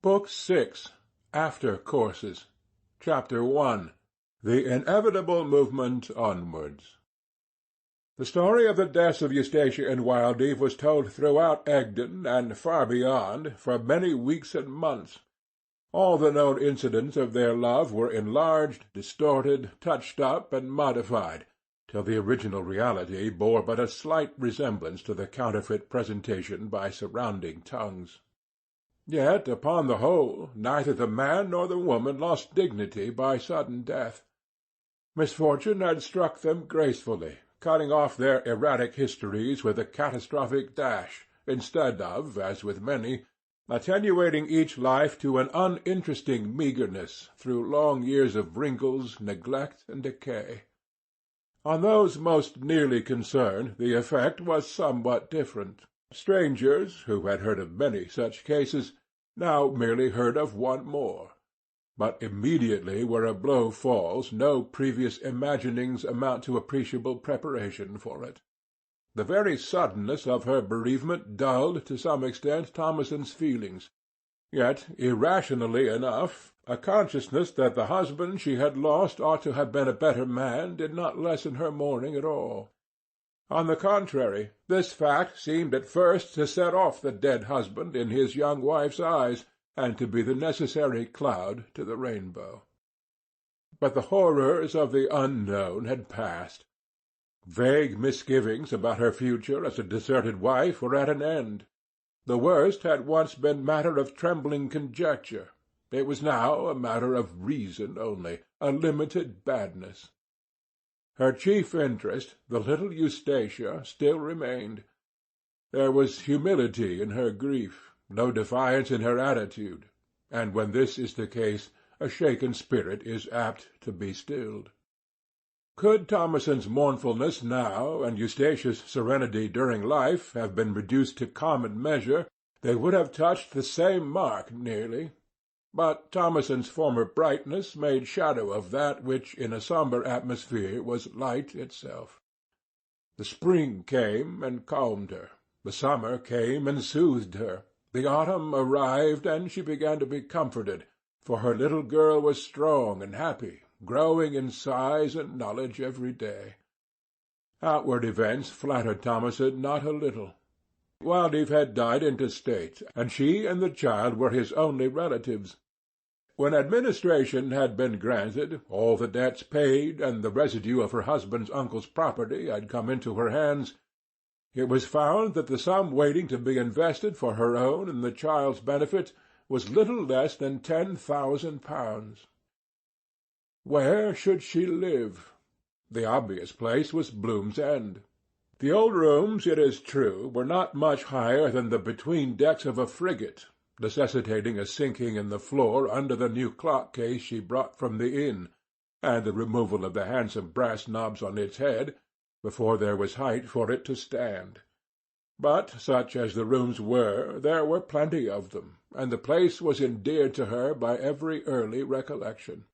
Book 6. After Courses. Chapter 1. The Inevitable Movement Onwards. The story of the deaths of Eustacia and Wildeve was told throughout Egdon, and far beyond, for many weeks and months. All the known incidents of their love were enlarged, distorted, touched up, and modified, till the original reality bore but a slight resemblance to the counterfeit presentation by surrounding tongues. Yet, upon the whole, neither the man nor the woman lost dignity by sudden death. Misfortune had struck them gracefully, cutting off their erratic histories with a catastrophic dash, instead of, as with many, attenuating each life to an uninteresting meagreness through long years of wrinkles, neglect, and decay. On those most nearly concerned the effect was somewhat different. Strangers, who had heard of many such cases, now merely heard of one more. But immediately where a blow falls, no previous imaginings amount to appreciable preparation for it. The very suddenness of her bereavement dulled, to some extent, Thomason's feelings. Yet, irrationally enough, a consciousness that the husband she had lost ought to have been a better man did not lessen her mourning at all. On the contrary, this fact seemed at first to set off the dead husband in his young wife's eyes, and to be the necessary cloud to the rainbow. But the horrors of the unknown had passed. Vague misgivings about her future as a deserted wife were at an end. The worst had once been matter of trembling conjecture. It was now a matter of reason only, a limited badness. Her chief interest, the little Eustacia, still remained. There was humility in her grief, no defiance in her attitude, and when this is the case, a shaken spirit is apt to be stilled. Could Thomason's mournfulness now and Eustacia's serenity during life have been reduced to common measure, they would have touched the same mark nearly. But Thomason's former brightness made shadow of that which in a sombre atmosphere was light itself. The spring came and calmed her. The summer came and soothed her. The autumn arrived, and she began to be comforted, for her little girl was strong and happy, growing in size and knowledge every day. Outward events flattered Thomason not a little. Wildeve had died intestate, and she and the child were his only relatives. When administration had been granted, all the debts paid, and the residue of her husband's uncle's property had come into her hands, it was found that the sum waiting to be invested for her own and the child's benefit was little less than £10,000. Where should she live? The obvious place was Bloom's End. The old rooms, it is true, were not much higher than the between-decks of a frigate, necessitating a sinking in the floor under the new clock-case she brought from the inn, and the removal of the handsome brass knobs on its head, before there was height for it to stand. But, such as the rooms were, there were plenty of them, and the place was endeared to her by every early recollection.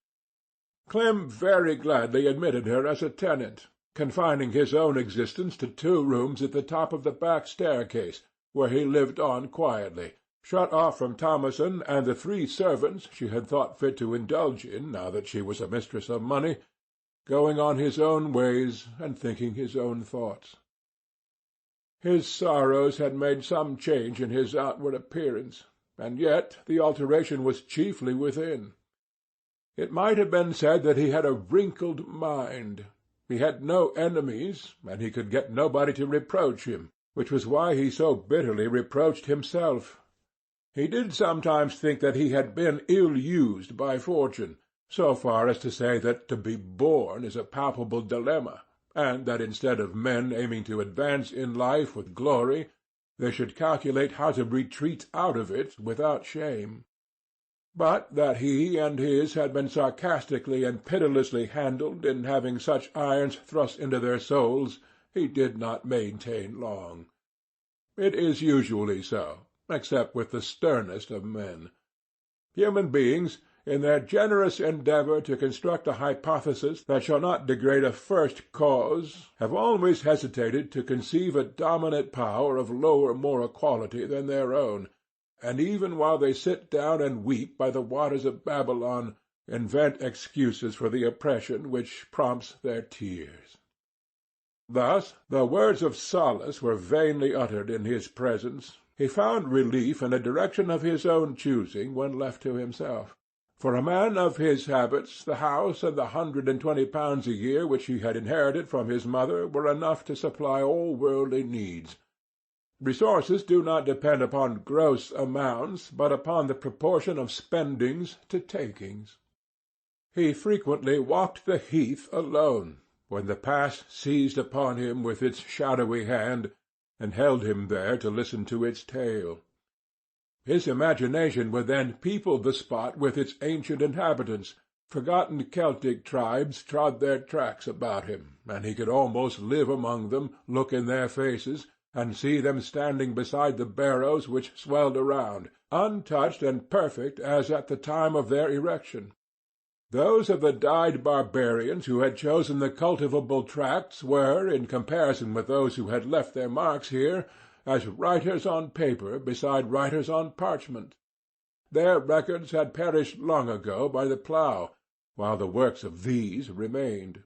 Clem very gladly admitted her as a tenant, confining his own existence to 2 rooms at the top of the back staircase, where he lived on quietly, shut off from Thomason and the 3 servants she had thought fit to indulge in now that she was a mistress of money, going on his own ways and thinking his own thoughts. His sorrows had made some change in his outward appearance, and yet the alteration was chiefly within. It might have been said that he had a wrinkled mind. He had no enemies, and he could get nobody to reproach him, which was why he so bitterly reproached himself. He did sometimes think that he had been ill-used by fortune, so far as to say that to be born is a palpable dilemma, and that instead of men aiming to advance in life with glory, they should calculate how to retreat out of it without shame. But that he and his had been sarcastically and pitilessly handled in having such irons thrust into their souls, he did not maintain long. It is usually so, except with the sternest of men. Human beings, in their generous endeavour to construct a hypothesis that shall not degrade a first cause, have always hesitated to conceive a dominant power of lower moral quality than their own, and even while they sit down and weep by the waters of Babylon, invent excuses for the oppression which prompts their tears. Thus, though words of solace were vainly uttered in his presence, he found relief in a direction of his own choosing when left to himself. For a man of his habits, the house and the £120 a year which he had inherited from his mother were enough to supply all worldly needs. Resources do not depend upon gross amounts, but upon the proportion of spendings to takings. He frequently walked the heath alone, when the past seized upon him with its shadowy hand, and held him there to listen to its tale. His imagination would then people the spot with its ancient inhabitants. Forgotten Celtic tribes trod their tracks about him, and he could almost live among them, look in their faces, and see them standing beside the barrows which swelled around, untouched and perfect as at the time of their erection. Those of the dyed barbarians who had chosen the cultivable tracts were, in comparison with those who had left their marks here, as writers on paper beside writers on parchment. Their records had perished long ago by the plough, while the works of these remained.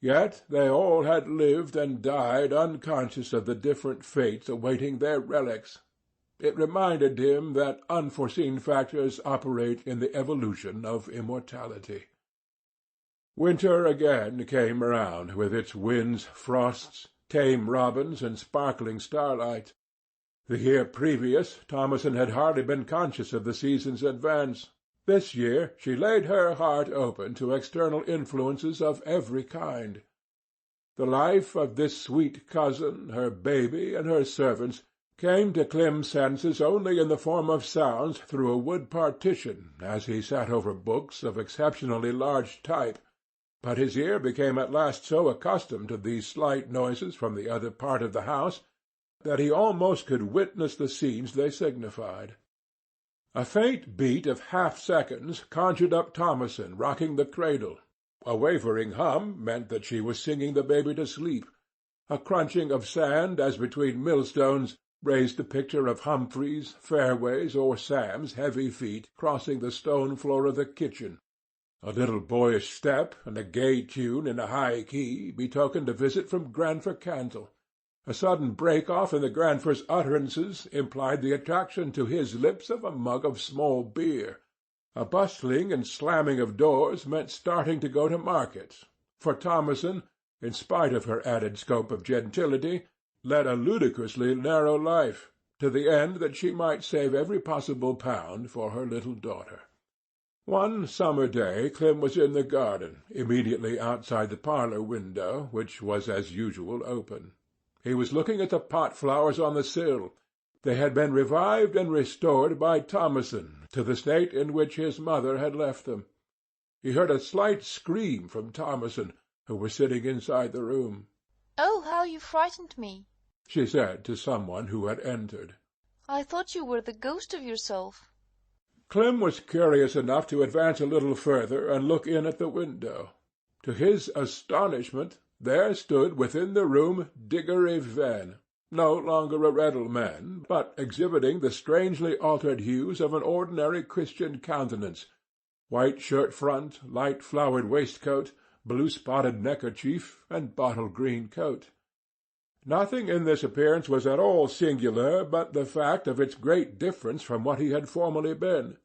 Yet they all had lived and died unconscious of the different fates awaiting their relics. It reminded him that unforeseen factors operate in the evolution of immortality. Winter again came round, with its winds, frosts, tame robins, and sparkling starlight. The year previous, Thomasin had hardly been conscious of the season's advance. This year she laid her heart open to external influences of every kind. The life of this sweet cousin, her baby, and her servants came to Clem's senses only in the form of sounds through a wood partition as he sat over books of exceptionally large type, but his ear became at last so accustomed to these slight noises from the other part of the house that he almost could witness the scenes they signified. A faint beat of half-seconds conjured up Thomasin rocking the cradle. A wavering hum meant that she was singing the baby to sleep. A crunching of sand, as between millstones, raised the picture of Humphrey's, Fairway's, or Sam's heavy feet crossing the stone floor of the kitchen. A little boyish step and a gay tune in a high key betokened a visit from Grandfer Cantle. A sudden break-off in the Grandfer's utterances implied the attraction to his lips of a mug of small beer. A bustling and slamming of doors meant starting to go to market, for Thomasin, in spite of her added scope of gentility, led a ludicrously narrow life, to the end that she might save every possible pound for her little daughter. One summer day Clem was in the garden, immediately outside the parlour window, which was as usual open. He was looking at the pot flowers on the sill. They had been revived and restored by Thomasin to the state in which his mother had left them. He heard a slight scream from Thomasin, who was sitting inside the room. "Oh, how you frightened me!" she said to someone who had entered. "I thought you were the ghost of yourself." Clem was curious enough to advance a little further and look in at the window. To his astonishment, there stood within the room Diggory Venn, no longer a reddle man, but exhibiting the strangely altered hues of an ordinary Christian countenance, white shirt-front, light-flowered waistcoat, blue-spotted neckerchief, and bottle-green coat. Nothing in this appearance was at all singular but the fact of its great difference from what he had formerly been.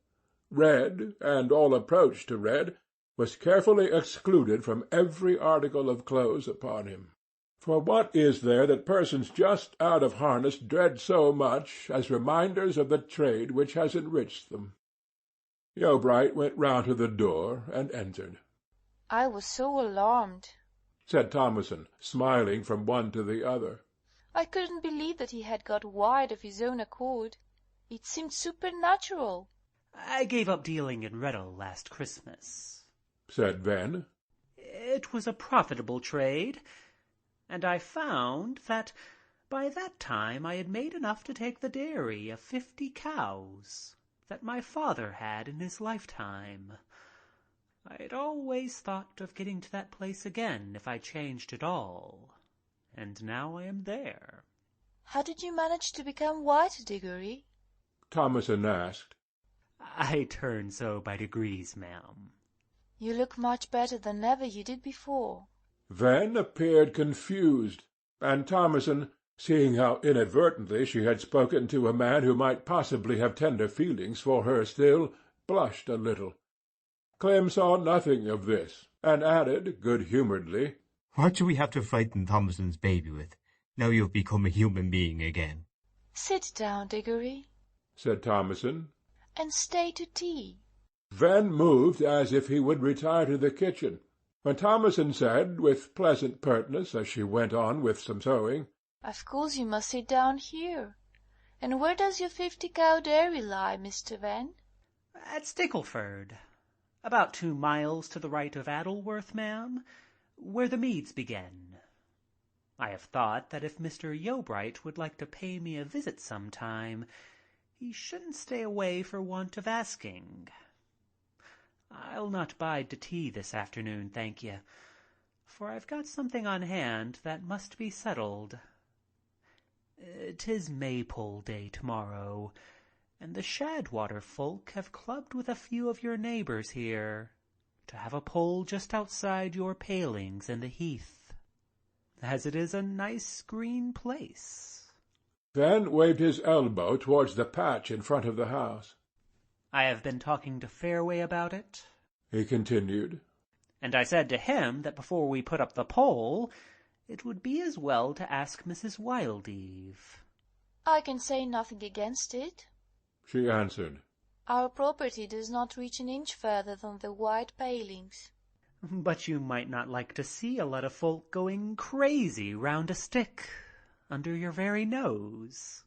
Red, and all approach to red, was carefully excluded from every article of clothes upon him. For what is there that persons just out of harness dread so much as reminders of the trade which has enriched them? Yeobright went round to the door and entered. "I was so alarmed," said Thomasin, smiling from one to the other. "I couldn't believe that he had got wild of his own accord. It seemed supernatural." "I gave up dealing in riddle last Christmas," said Venn. "It was a profitable trade, and I found that by that time I had made enough to take the dairy of 50 cows that my father had in his lifetime. I'd always thought of getting to that place again if I changed at all, and now I am there." "How did you manage to become white, Diggory?" Thomason asked. I turn so by degrees, ma'am. You look much better than ever you did before. Venn appeared confused, and Thomason, seeing how inadvertently she had spoken to a man who might possibly have tender feelings for her still, blushed a little. Clem saw nothing of this, and added good-humouredly, "What should we have to frighten Thomason's baby with, now you've become a human being again?" Sit down, Diggory, said Thomason. and stay to tea. Venn moved as if he would retire to the kitchen, when Thomason said, with pleasant pertness, as she went on with some sewing, Of course you must sit down here. And where does your 50-cow dairy lie, Mr. Venn? At Stickleford, about 2 miles to the right of Addleworth, ma'am, where the meads begin. I have thought that if Mr. Yeobright would like to pay me a visit some time, he shouldn't stay away for want of asking. I'll not bide to tea this afternoon, thank you, for I've got something on hand that must be settled. 'Tis Maypole Day tomorrow, and the Shadwater folk have clubbed with a few of your neighbours here to have a pole just outside your palings in the heath, as it is a nice green place. Venn waved his elbow towards the patch in front of the house. I have been talking to Fairway about it, He continued, and I said to him that before we put up the pole, it would be as well to ask Mrs. Wildeve. I can say nothing against it. she answered. Our property does not reach an inch further than the white palings. But you might not like to see a lot of folk going crazy round a stick under your very nose.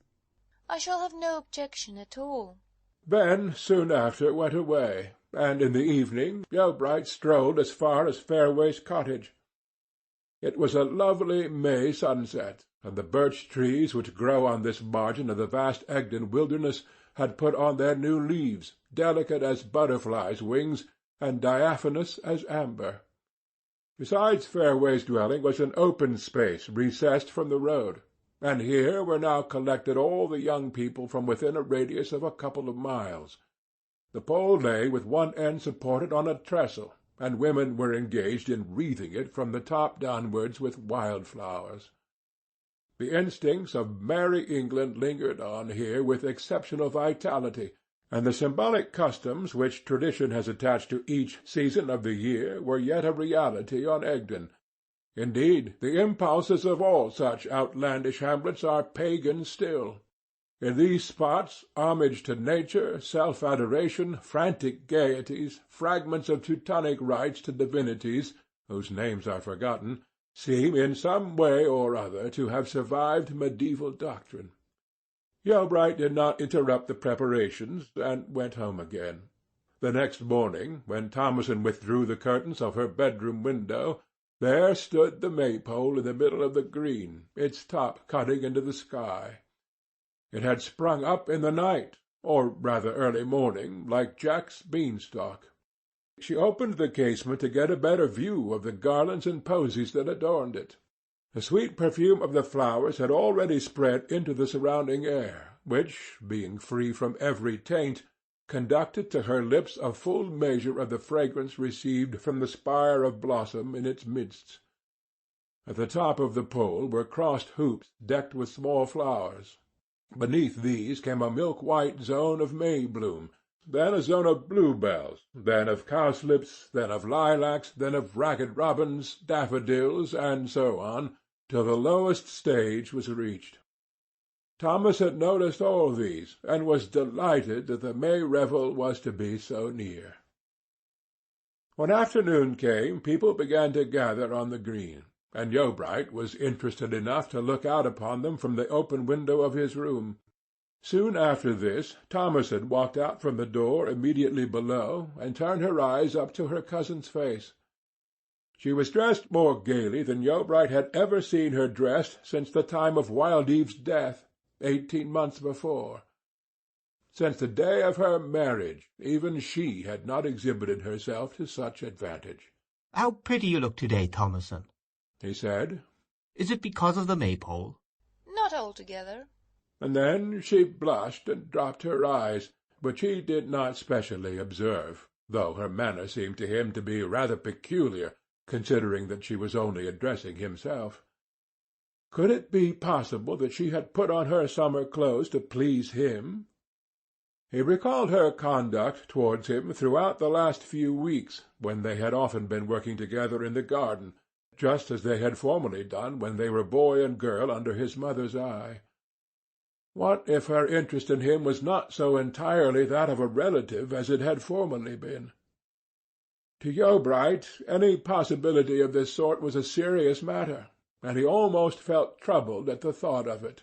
I shall have no objection at all. Venn soon after went away, and in the evening Yeobright strolled as far as Fairway's cottage. It was a lovely May sunset, and the birch trees which grow on this margin of the vast Egdon wilderness had put on their new leaves, delicate as butterflies' wings and diaphanous as amber. Besides Fairway's dwelling was an open space recessed from the road, and here were now collected all the young people from within a radius of a couple of miles. The pole lay with one end supported on a trestle, and women were engaged in wreathing it from the top downwards with wild-flowers. The instincts of merry England lingered on here with exceptional vitality, and the symbolic customs which tradition has attached to each season of the year were yet a reality on Egdon. Indeed, the impulses of all such outlandish hamlets are pagan still. In these spots homage to nature, self-adoration, frantic gaieties, fragments of Teutonic rites to divinities, whose names are forgotten, seem in some way or other to have survived medieval doctrine. Yeobright did not interrupt the preparations, and went home again. The next morning, when Thomason withdrew the curtains of her bedroom window, there stood the maypole in the middle of the green, its top cutting into the sky. It had sprung up in the night, or rather early morning, like Jack's beanstalk. She opened the casement to get a better view of the garlands and posies that adorned it. The sweet perfume of the flowers had already spread into the surrounding air, which, being free from every taint, conducted to her lips a full measure of the fragrance received from the spire of blossom in its midst. At the top of the pole were crossed hoops decked with small flowers. Beneath these came a milk-white zone of may-bloom, then a zone of bluebells, then of cowslips, then of lilacs, then of ragged robins, daffodils, and so on, till the lowest stage was reached. Thomas had noticed all these, and was delighted that the May revel was to be so near. When afternoon came, people began to gather on the green, and Yeobright was interested enough to look out upon them from the open window of his room. Soon after this, Thomason walked out from the door immediately below, and turned her eyes up to her cousin's face. She was dressed more gaily than Yeobright had ever seen her dressed since the time of Wildeve's death, 18 months before. Since the day of her marriage, even she had not exhibited herself to such advantage. "How pretty you look to-day, Thomason," he said. "Is it because of the maypole?" Not altogether. and then she blushed and dropped her eyes, which he did not specially observe, though her manner seemed to him to be rather peculiar, considering that she was only addressing himself. Could it be possible that she had put on her summer clothes to please him? He recalled her conduct towards him throughout the last few weeks, when they had often been working together in the garden, just as they had formerly done when they were boy and girl under his mother's eye. What if her interest in him was not so entirely that of a relative as it had formerly been? To Yeobright, any possibility of this sort was a serious matter, and he almost felt troubled at the thought of it.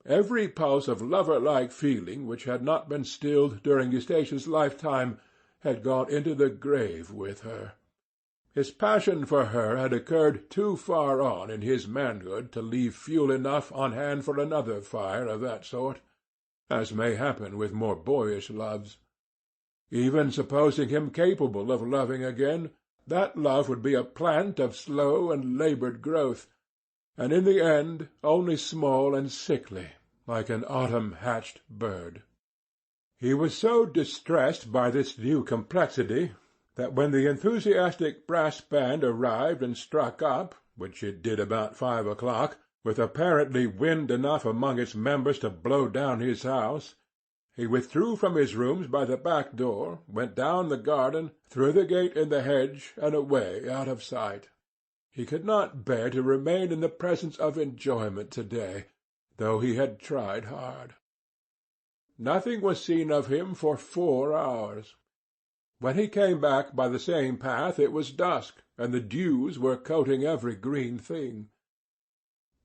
Every pulse of lover-like feeling which had not been stilled during Eustatia's lifetime had gone into the grave with her. His passion for her had occurred too far on in his manhood to leave fuel enough on hand for another fire of that sort, as may happen with more boyish loves. Even supposing him capable of loving again, that love would be a plant of slow and laboured growth, and in the end only small and sickly, like an autumn-hatched bird. He was so distressed by this new complexity that when the enthusiastic brass band arrived and struck up, which it did about 5 o'clock, with apparently wind enough among its members to blow down his house, he withdrew from his rooms by the back door, went down the garden, through the gate in the hedge, and away out of sight. He could not bear to remain in the presence of enjoyment to-day, though he had tried hard. Nothing was seen of him for 4 hours. When he came back by the same path it was dusk, and the dews were coating every green thing.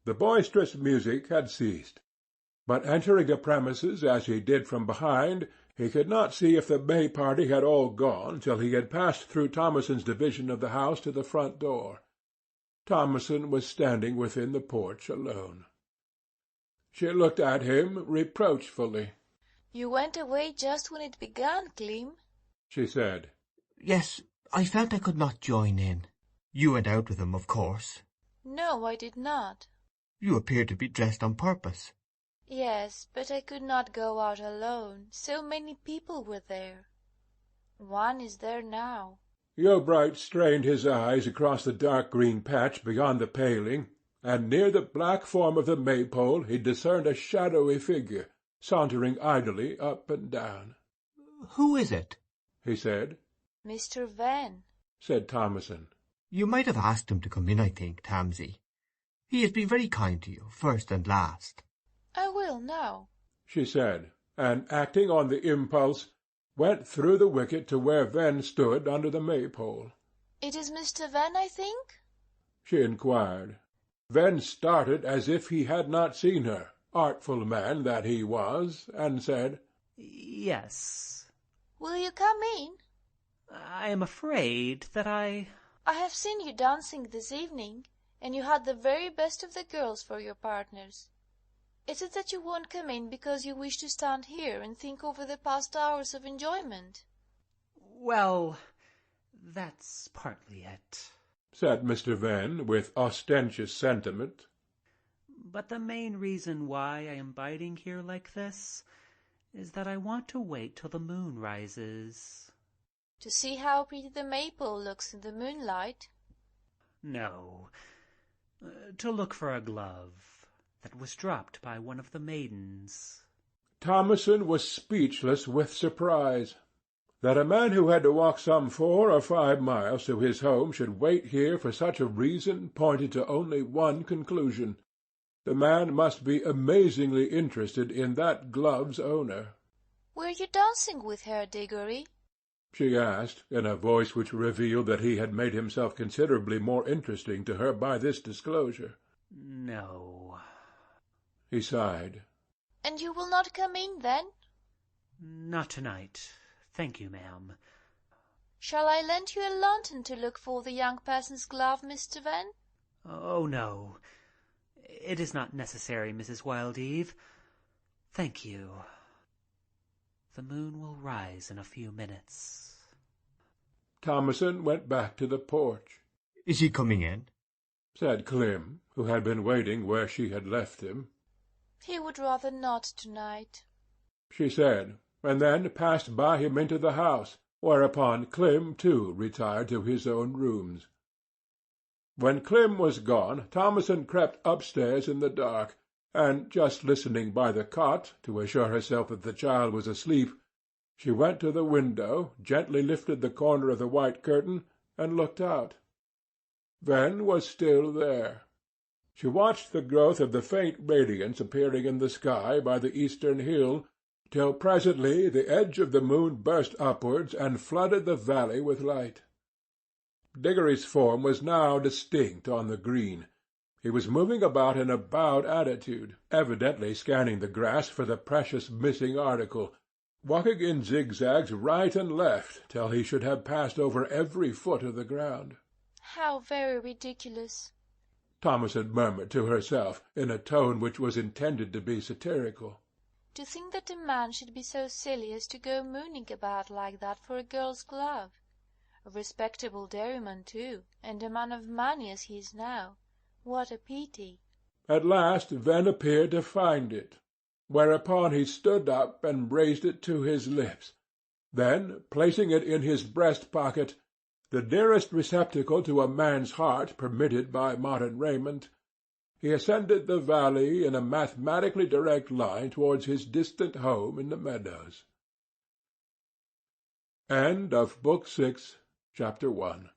The boisterous music had ceased, but entering the premises as he did from behind, he could not see if the May party had all gone till he had passed through Thomason's division of the house to the front door. Thomason was standing within the porch alone. She looked at him reproachfully. "You went away just when it began, Clem," she said. Yes, I felt I could not join in. You went out with him, of course. "No, I did not." You appeared to be dressed on purpose. "Yes, but I could not go out alone. So many people were there. One is there now." Yeobright strained his eyes across the dark green patch beyond the paling, and near the black form of the maypole he discerned a shadowy figure, sauntering idly up and down. Who is it? He said. "Mr. Van," said Thomason. You might have asked him to come in, I think, Tamsy. He has been very kind to you, first and last. "I will now," she said, and, acting on the impulse, went through the wicket to where Ven stood under the maypole. "It is Mr. Van, I think?" she inquired. Ven started as if he had not seen her, artful man that he was, and said, Yes. "Will you come in?" I am afraid that "I have seen you dancing this evening, and you had the very best of the girls for your partners. Is it that you won't come in because you wish to stand here and think over the past hours of enjoyment?" Well, that's partly it, said Mr. Van, with ostentatious sentiment. But the main reason why I am biding here like this is that I want to wait till the moon rises. "To see how pretty the maypole looks in the moonlight?" No, to look for a glove that was dropped by one of the maidens. Thomason was speechless with surprise. That a man who had to walk some 4 or 5 miles to his home should wait here for such a reason pointed to only one conclusion. The man must be amazingly interested in that glove's owner. "Were you dancing with her, Diggory?" she asked, in a voice which revealed that he had made himself considerably more interesting to her by this disclosure. No. He sighed. "And you will not come in, then?" Not tonight. Thank you, ma'am. "Shall I lend you a lantern to look for the young person's glove, Mr. Van?" Oh, no. It is not necessary, Mrs. Wildeve. Thank you. The moon will rise in a few minutes. Thomason went back to the porch. Is he coming in? said Clem, who had been waiting where she had left him. He would rather not to-night, she said, and then passed by him into the house, whereupon Clym too retired to his own rooms. When Clym was gone, Thomasin crept upstairs in the dark, and just listening by the cot to assure herself that the child was asleep, she went to the window, gently lifted the corner of the white curtain, and looked out. Then was still there. She watched the growth of the faint radiance appearing in the sky by the eastern hill, till presently the edge of the moon burst upwards and flooded the valley with light. Diggory's form was now distinct on the green. He was moving about in a bowed attitude, evidently scanning the grass for the precious missing article, walking in zigzags right and left till he should have passed over every foot of the ground. How very ridiculous! Thomasin murmured to herself, in a tone which was intended to be satirical. To think that a man should be so silly as to go mooning about like that for a girl's glove. A respectable dairyman, too, and a man of money as he is now. What a pity! At last Venn appeared to find it, whereupon he stood up and raised it to his lips. Then, placing it in his breast-pocket, the nearest receptacle to a man's heart permitted by modern raiment, he ascended the valley in a mathematically direct line towards his distant home in the meadows. End of Book 6, Chapter 1.